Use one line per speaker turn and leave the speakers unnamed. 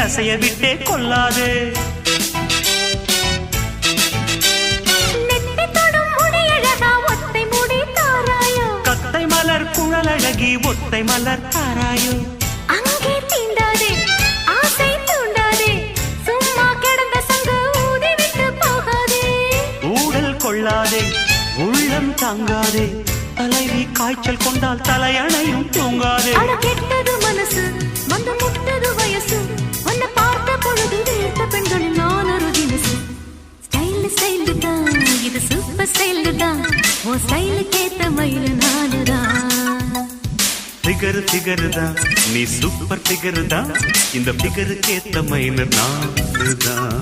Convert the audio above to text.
அசைய விட்டே கொள்ளாதே. கத்தை மலர் குழலழகி ஒத்தை மலர் தாராயோ.
அங்கே தீண்டாதே ஆசை தூண்டாதே சும்மா கிடந்த சங்கு ஊதிவிட்டு போகாதே.
ஊடல் கொள்ளாதே உள்ளம் தாங்காதே தலைவி காய்ச்சல் கொண்டால் தலையணையும் தூங்காதே.
கெட்டது மனசு வந்து முட்டது வயசு உன்னை பார்த்த பொழுது வீழ்த்த பெண்களில் நான் ஒரு தினசு. ஸ்டைல் ஸ்டைல் தான் இது சூப்பர் ஸ்டைல் தான் உன் ஸ்டைலுக்கு ஏத்த மயில் நானுதான்.
ஃபிகர் ஃபிகர் தான் நீ சூப்பர் ஃபிகர் தான் இந்த ஃபிகருக்கு ஏத்த மயில் நானுதான்.